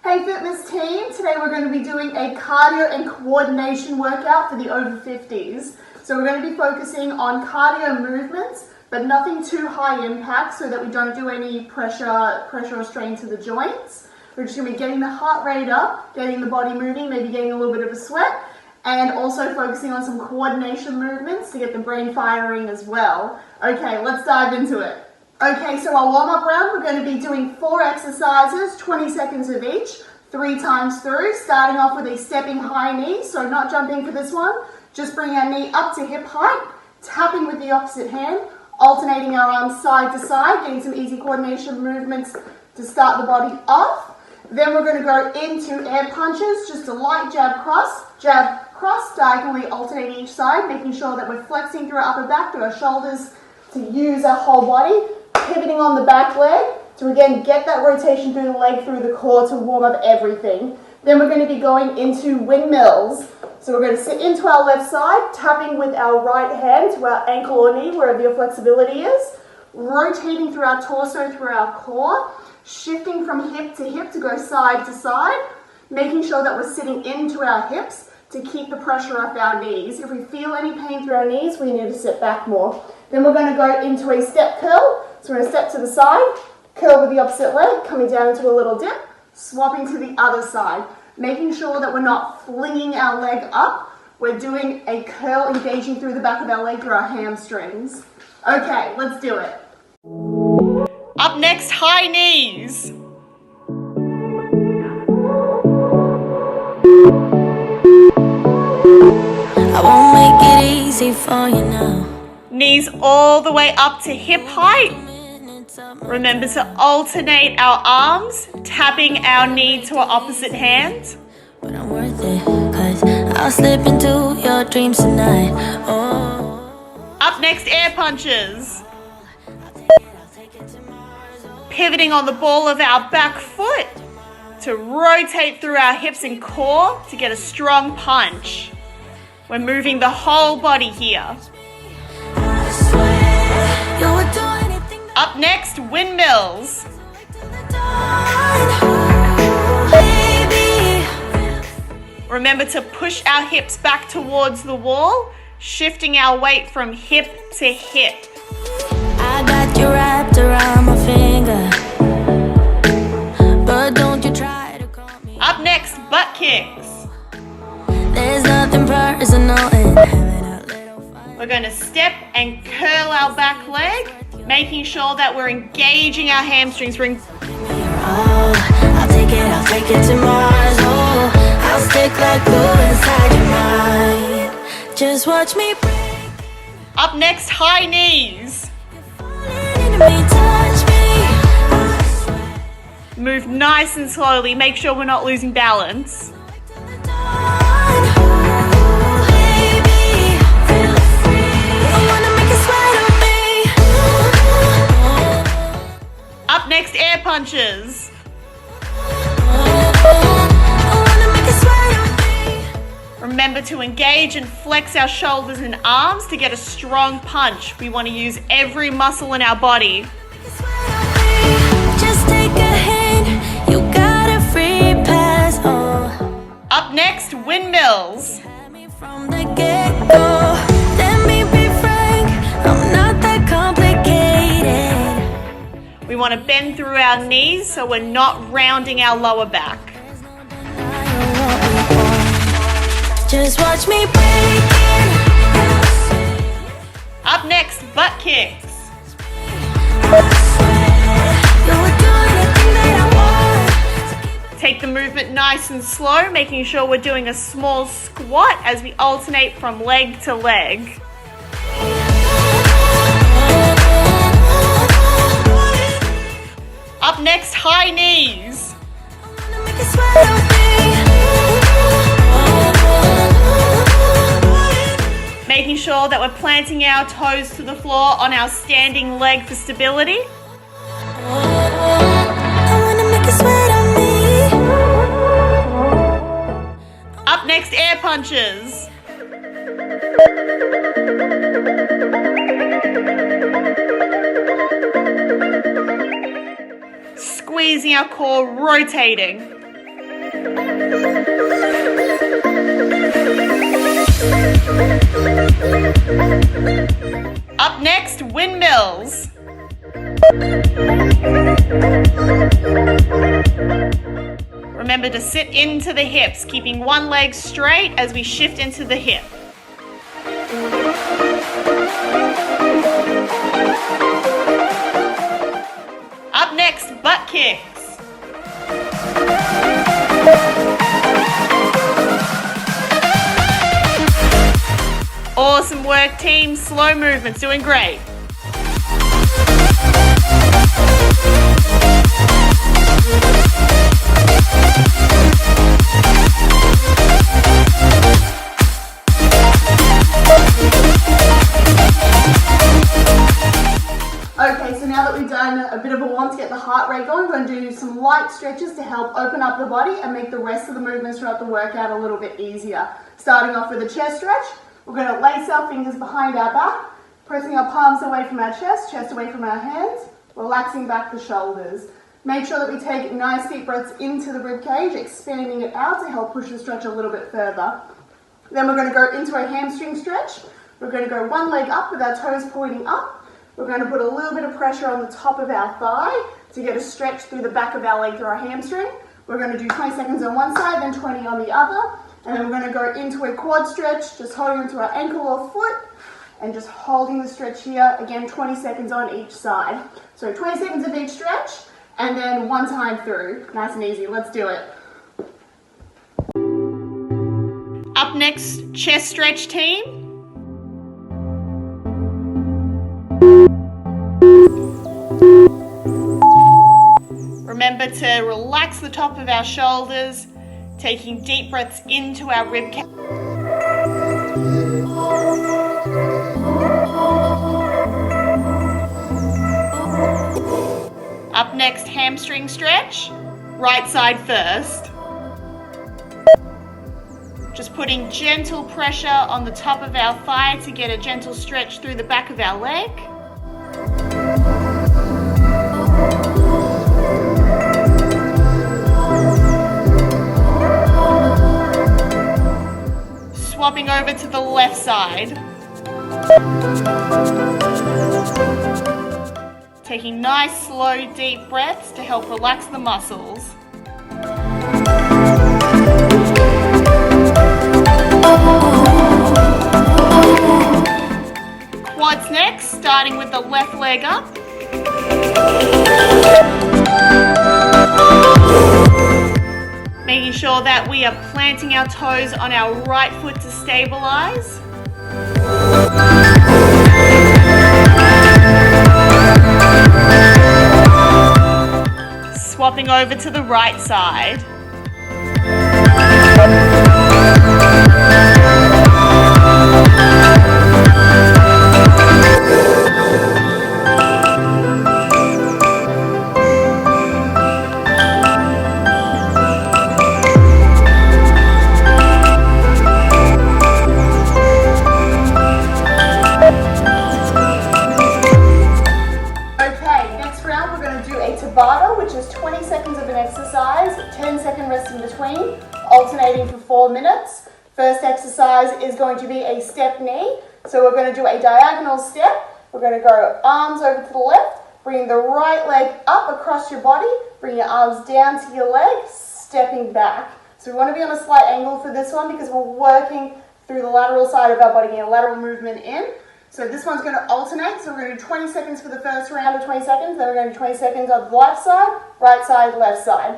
Hey fitness team, today we're going to be doing a cardio and coordination workout for the over 50s. So we're going to be focusing on cardio movements, but nothing too high impact so that we don't do any pressure or strain to the joints. We're just going to be getting the heart rate up, getting the body moving, maybe getting a little bit of a sweat, and also focusing on some coordination movements to get the brain firing as well. Okay, let's dive into it. Okay, so our warm-up round, we're going to be doing 4 exercises, 20 seconds of each, 3 times through, starting off with a stepping high knee, so not jumping for this one, just bring our knee up to hip height, tapping with the opposite hand, alternating our arms side to side, getting some easy coordination movements to start the body off. Then we're going to go into air punches, just a light jab, cross, diagonally alternating each side, making sure that we're flexing through our upper back, through our shoulders, to use our whole body, pivoting on the back leg to again get that rotation through the leg, through the core to warm up everything. Then we're going to be going into windmills. So we're going to sit into our left side, tapping with our right hand to our ankle or knee, wherever your flexibility is, rotating through our torso, through our core, shifting from hip to go side to side, making sure that we're sitting into our hips to keep the pressure off our knees. If we feel any pain through our knees, we need to sit back more. Then we're going to go into a step curl. So we're going to step to the side, curl with the opposite leg, coming down into a little dip, swapping to the other side, making sure that we're not flinging our leg up. We're doing a curl, engaging through the back of our leg through our hamstrings. Okay, let's do it. Up next, high knees. I won't make it easy for you now. Knees all the way up to hip height. Remember to alternate our arms, tapping our knee to our opposite hand. But I'm worth it, 'cause I'll slip into your dreams tonight. Oh. Up next, air punches. Pivoting on the ball of our back foot to rotate through our hips and core to get a strong punch. We're moving the whole body here. Up next, windmills. Remember to push our hips back towards the wall, shifting our weight from hip to hip. I got you wrapped around my finger, but don't you try to call me. Up next, butt kicks. There's nothing personal in having a little fight. We're going to step and curl our back leg, making sure that we're engaging our hamstrings. Oh, I'll take it to Mars. Oh, I'll stick like glue inside your mind. Just watch me break. Up next, high knees. Touch me. Move nice and slowly. Make sure we're not losing balance. Up next, air punches. Remember to engage and flex our shoulders and arms to get a strong punch. We want to use every muscle in our body. Just take a hand, you got a free pass. Oh. Up next, windmills. From the get-go, let me be frank, I'm not that complicated. We want to bend through our knees so we're not rounding our lower back. Just watch me break it. Up next, butt kicks. Take the movement nice and slow, making sure we're doing a small squat as we alternate from leg to leg. Up next, high knees. Making sure that we're planting our toes to the floor on our standing leg for stability. Up next, air punches. Squeezing our core, rotating. Up next, windmills. Remember to sit into the hips, keeping one leg straight as we shift into the hip. Up next, butt kicks. Awesome work, team. Slow movements, doing great. Okay, so now that we've done a bit of a warm to get the heart rate going, we're going to do some light stretches to help open up the body and make the rest of the movements throughout the workout a little bit easier. Starting off with a chest stretch, we're going to lace our fingers behind our back, pressing our palms away from our chest away from our hands, relaxing back the shoulders. Make sure that we take nice deep breaths into the rib cage, expanding it out to help push the stretch a little bit further. Then we're going to go into a hamstring stretch. We're going to go one leg up with our toes pointing up. We're going to put a little bit of pressure on the top of our thigh to get a stretch through the back of our leg through our hamstring. We're going to do 20 seconds on one side, then 20 on the other. And then we're going to go into a quad stretch, just holding onto our ankle or foot and just holding the stretch here. Again, 20 seconds on each side. So 20 seconds of each stretch and then one time through. Nice and easy. Let's do it. Up next, chest stretch, team. Remember to relax the top of our shoulders, taking deep breaths into our rib cage. Up next, hamstring stretch. Right side first. Just putting gentle pressure on the top of our thigh to get a gentle stretch through the back of our leg. Swapping over to the left side. Taking nice, slow, deep breaths to help relax the muscles. Quads next, starting with the left leg up. Making sure that we are planting our toes on our right foot to stabilize. Swapping over to the right side. Which is 20 seconds of an exercise, 10-second rest in between, alternating for 4 minutes. First exercise is going to be a step knee. So we're going to do a diagonal step. We're going to go arms over to the left, bringing the right leg up across your body, bring your arms down to your leg, stepping back. So we want to be on a slight angle for this one because we're working through the lateral side of our body, getting a lateral movement in. So this one's going to alternate, so we're going to do 20 seconds for the first round of 20 seconds, then we're going to do 20 seconds on the left side, left side.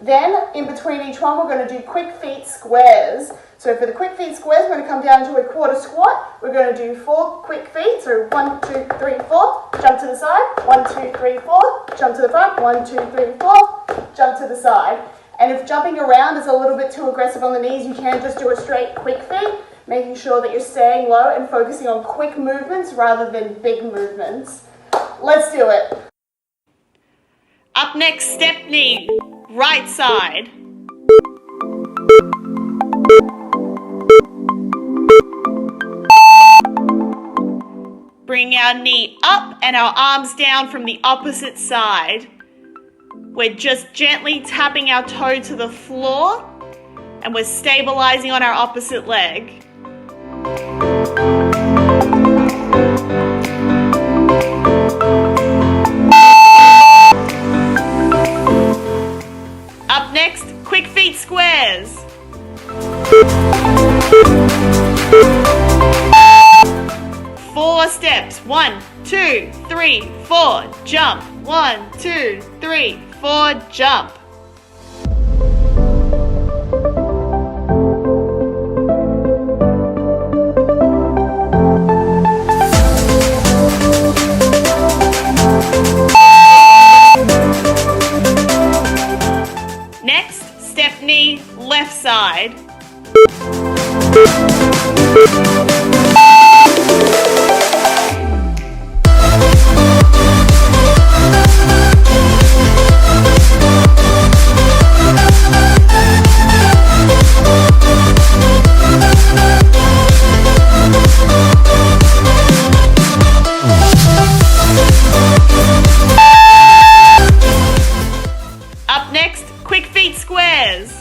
Then, in between each one, we're going to do quick feet squares. So for the quick feet squares, we're going to come down to a quarter squat. We're going to do 4 quick feet, so 1, 2, 3, 4, jump to the side, 1, 2, 3, 4, jump to the front, 1, 2, 3, 4, jump to the side. And if jumping around is a little bit too aggressive on the knees, you can just do a straight quick feet, making sure that you're staying low and focusing on quick movements rather than big movements. Let's do it. Up next, step knee, right side. Bring our knee up and our arms down from the opposite side. We're just gently tapping our toe to the floor And we're stabilizing on our opposite leg. Up next, quick feet squares. 4 steps. 1, 2, 3, 4, jump. 1, 2, 3, 4, jump. Next, step knee, left side. Up next, quick feet squares.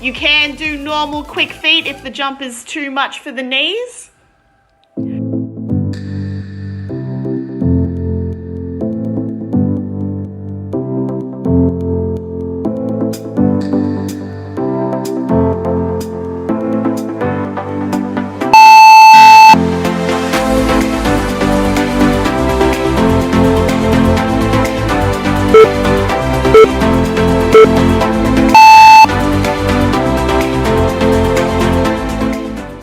You can do normal quick feet if the jump is too much for the knees.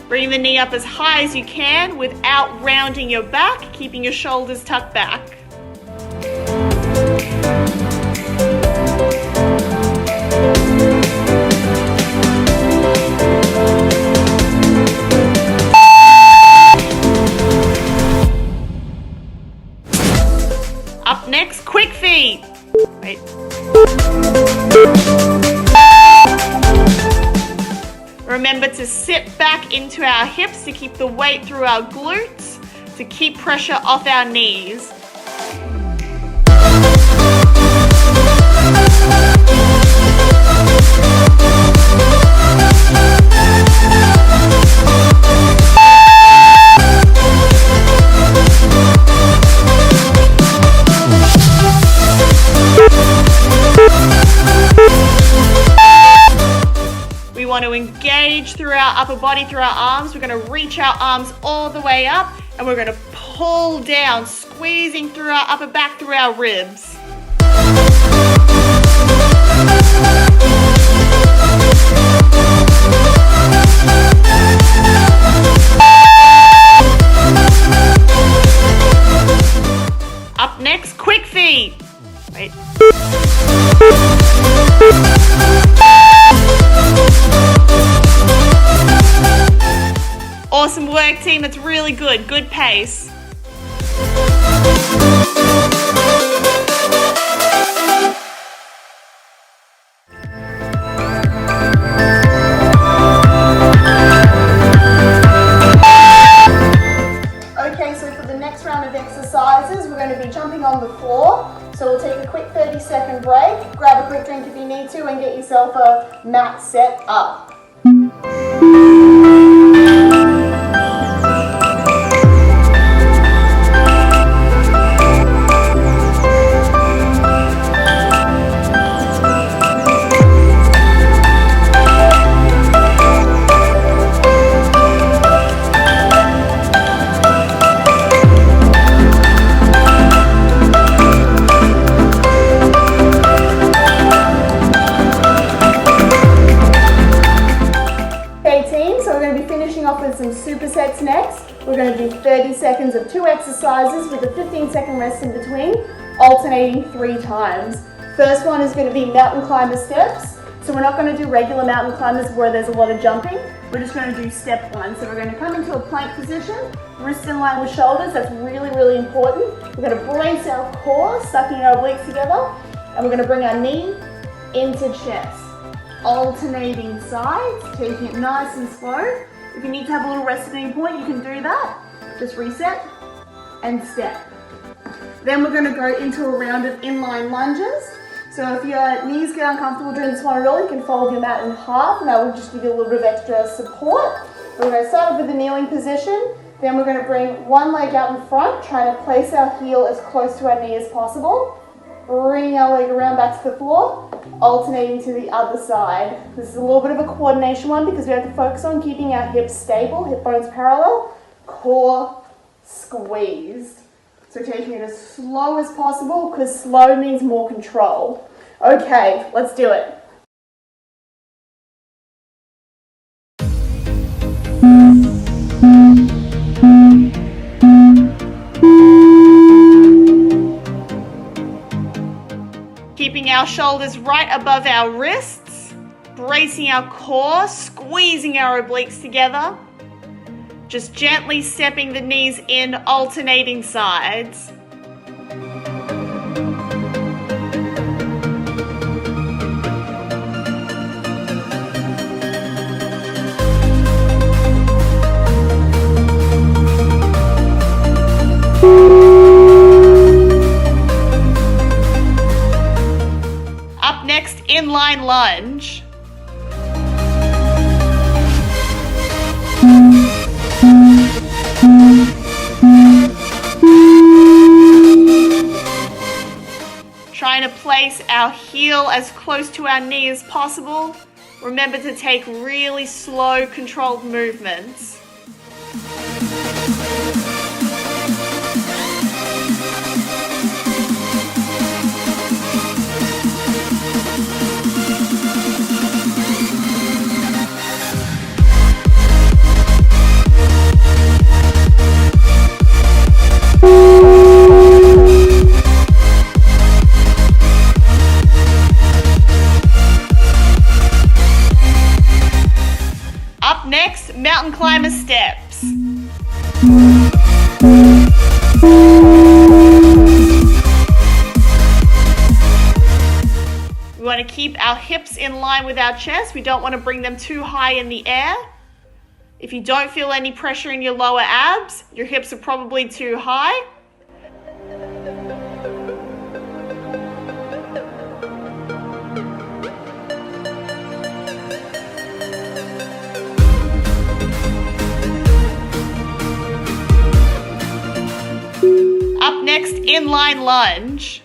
Bring the knee up as high as you can without rounding your back, keeping your shoulders tucked back. Up next, quick feet. Wait. Remember to sit back into our hips to keep the weight through our glutes, to keep pressure off our knees. We want to engage through our upper body, through our arms. We're going to reach our arms all the way up and we're going to pull down, squeezing through our upper back, through our ribs. Up next, quick feet. Wait. Awesome work, team. That's really good. Good pace. Okay, so for the next round of exercises, we're going to be jumping on the floor. So we'll take a quick 30-second break, grab a quick drink if you need to, and get yourself a mat set up. Some supersets next. We're going to do 30 seconds of 2 exercises with a 15-second rest in between, alternating 3 times. First one is going to be mountain climber steps. So we're not going to do regular mountain climbers where there's a lot of jumping. We're just going to do step 1. So we're going to come into a plank position, wrists in line with shoulders. That's really, really important. We're going to brace our core, sucking our obliques together, and we're going to bring our knee into chest. Alternating sides, taking it nice and slow. If you need to have a little rest at any point, you can do that. Just reset and step. Then we're going to go into a round of inline lunges. So if your knees get uncomfortable doing this one at all, you can fold your mat in half, and that will just give you a little bit of extra support. We're going to start off with the kneeling position. Then we're going to bring one leg out in front, trying to place our heel as close to our knee as possible. Bringing our leg around back to the floor, alternating to the other side. This is a little bit of a coordination one because we have to focus on keeping our hips stable, hip bones parallel, core squeezed. So taking it as slow as possible because slow means more control. Okay, let's do it. Keeping our shoulders right above our wrists, bracing our core, squeezing our obliques together. Just gently stepping the knees in, alternating sides. Up next, inline lunge. Trying to place our heel as close to our knee as possible. Remember to take really slow, controlled movements. Up next, mountain climber steps. We want to keep our hips in line with our chest. We don't want to bring them too high in the air. If you don't feel any pressure in your lower abs, your hips are probably too high. Up next, inline lunge.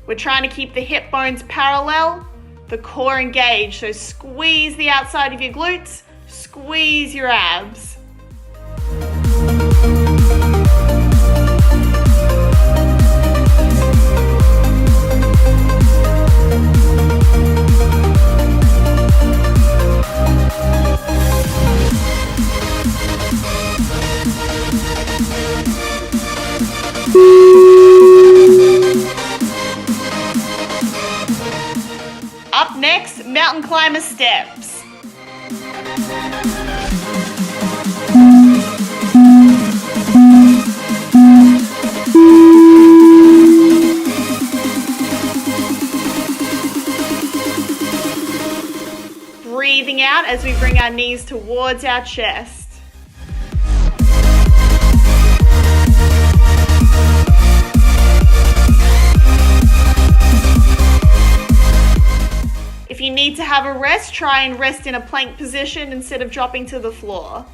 We're trying to keep the hip bones parallel, the core engaged. So squeeze the outside of your glutes, squeeze your abs. Up next, mountain climber steps. Breathing out as we bring our knees towards our chest. If you need to have a rest, try and rest in a plank position instead of dropping to the floor.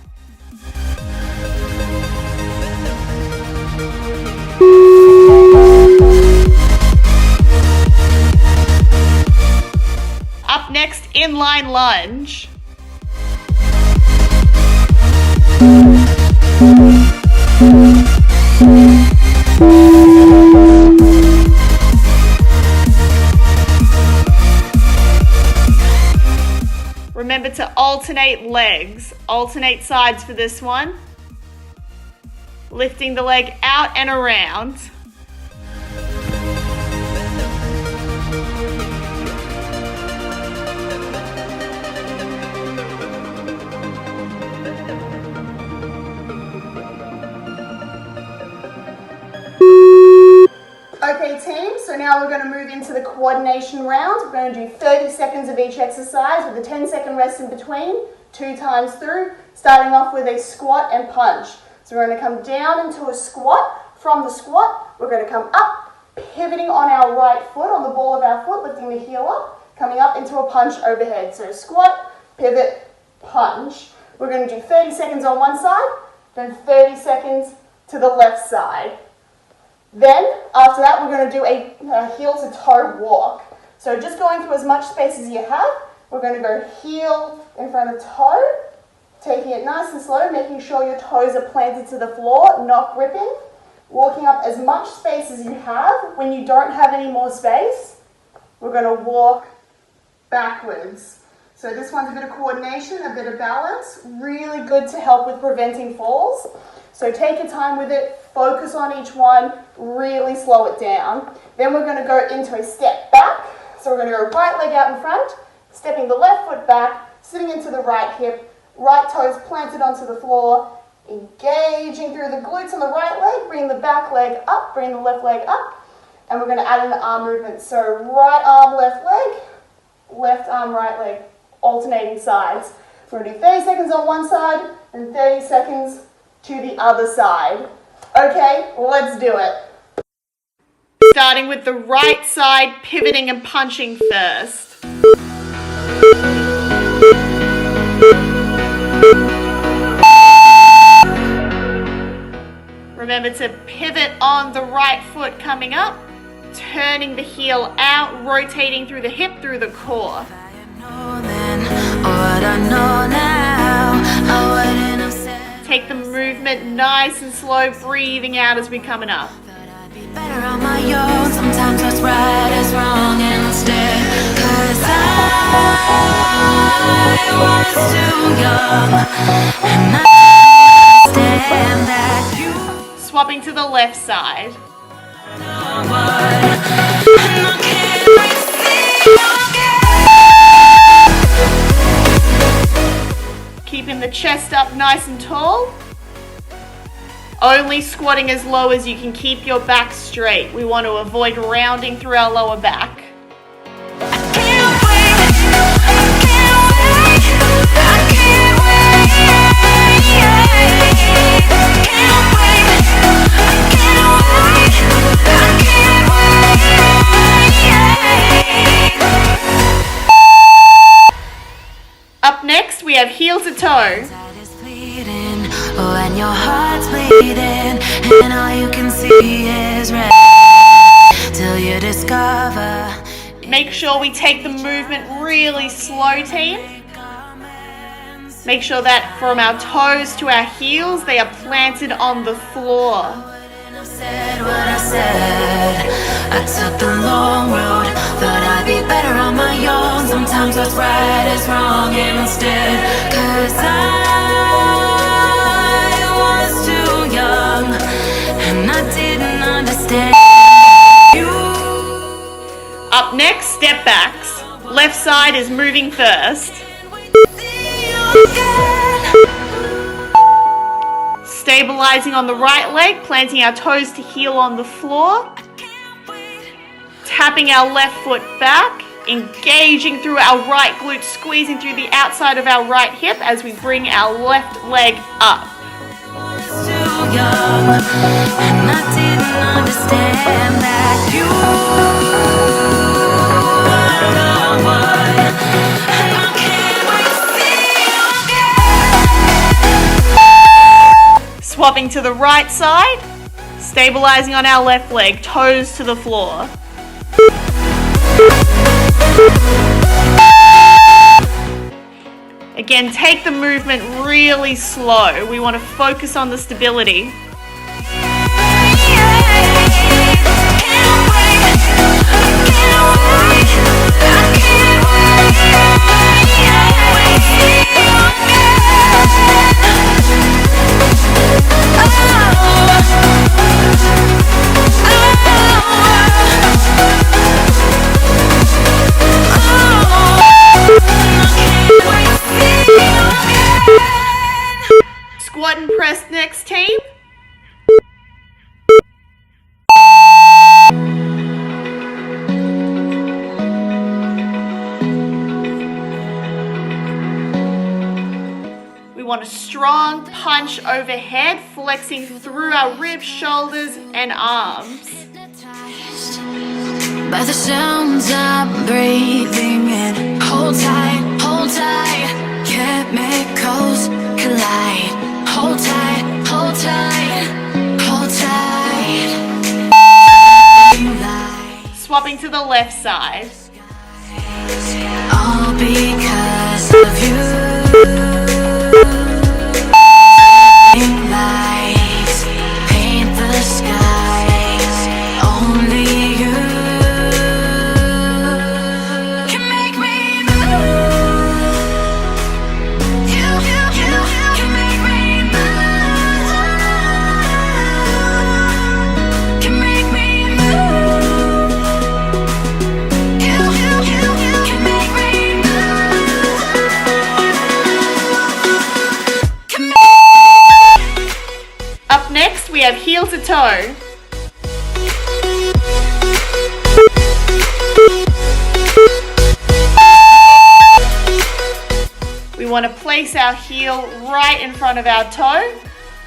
Up next, inline lunge. Remember to alternate legs, alternate sides for this one. Lifting the leg out and around. now we're going to move into the coordination round. We're going to do 30 seconds of each exercise with a 10-second rest in between, 2 times through, starting off with a squat and punch. So we're going to come down into a squat. From the squat, we're going to come up, pivoting on our right foot, on the ball of our foot, lifting the heel up, coming up into a punch overhead. So squat, pivot, punch. We're going to do 30 seconds on one side, then 30 seconds to the left side. Then, after that, we're going to do a heel to toe walk. So just going through as much space as you have, we're going to go heel in front of toe, taking it nice and slow, making sure your toes are planted to the floor, not gripping. Walking up as much space as you have. When you don't have any more space, we're going to walk backwards. So this one's a bit of coordination, a bit of balance, really good to help with preventing falls. So take your time with it, focus on each one, really slow it down. Then we're going to go into a step back. So we're going to go right leg out in front, stepping the left foot back, sitting into the right hip, right toes planted onto the floor, engaging through the glutes on the right leg, bring the back leg up, bring the left leg up, and we're going to add in the arm movement. So right arm, left leg, left arm, right leg, alternating sides. We're going to do 30 seconds on one side and 30 seconds to the other side. Okay, let's do it. Starting with the right side, pivoting and punching first. Remember to pivot on the right foot coming up, turning the heel out, rotating through the hip, through the core. Take the movement nice and slow, breathing out as we're coming up. Better on my own, sometimes what's right is wrong instead. 'Cause I was too young, and I understand that you. Swapping to the left side. Keeping the chest up nice and tall. Only squatting as low as you can keep your back straight. We want to avoid rounding through our lower back. Up next, we have heel to toe. When your heart's bleeding and all you can see is red till you discover. Make sure we take the movement really slow, team. Make sure that from our toes to our heels, they are planted on the floor. I said what I said. I took the long road, thought I'd be better on my own. Sometimes what's right is wrong instead. 'Cause and I didn't understand you. Up next, step backs. Left side is moving first. Stabilizing on the right leg, planting our toes to heel on the floor. Tapping our left foot back, engaging through our right glute, squeezing through the outside of our right hip as we bring our left leg up. Young, and I didn't understand that you were the one, and I can't wait to see you again. Swapping to the right side, stabilizing on our left leg, toes to the floor. Again, take the movement really slow. We want to focus on the stability. Squat and press next, team. want a strong punch overhead, flexing through our ribs, shoulders, and arms. By the sounds I'm breathing in. Hold tight, hold tight. Chemicals collide. Hold tight, hold tight, hold tight. Swapping to the left side. All because of you. Lights paint the skies. Only you can make me move. You can make me move. Can make me move. You can make me move. Up next, we have heel to toe. We want to place our heel right in front of our toe,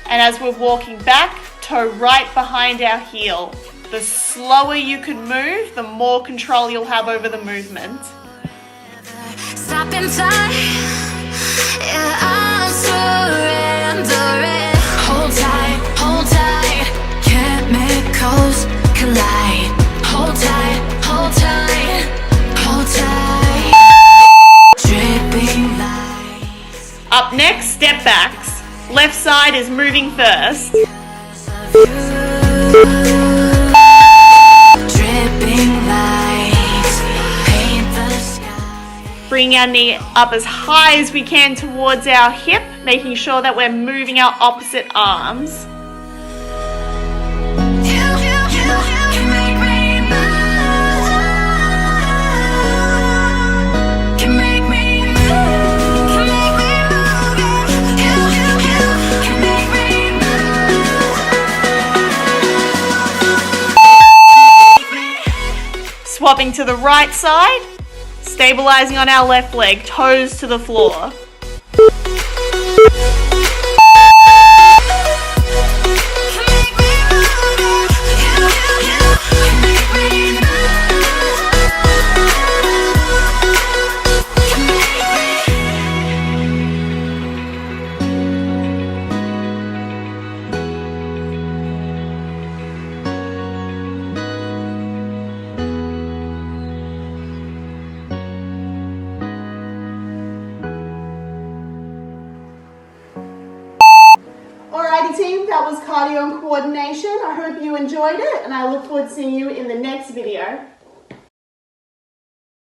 and as we're walking back, toe right behind our heel. The slower you can move, the more control you'll have over the movement. Stop in time. Yeah, I'm surrendering. Hold tight, hold tight. Chemicals collide. Hold tight, hold tight, hold tight. Dripping lights. Up next, step backs. Left side is moving first. Dripping lights paint the sky. Bring our knee up as high as we can towards our hip, making sure that we're moving our opposite arms. You can make me move. Can make me move. Can make me move. You can make me move. Swapping to the right side, stabilizing on our left leg, toes to the floor. Alrighty team, that was cardio and coordination. I hope you enjoyed it, and I look forward to seeing you in the next video.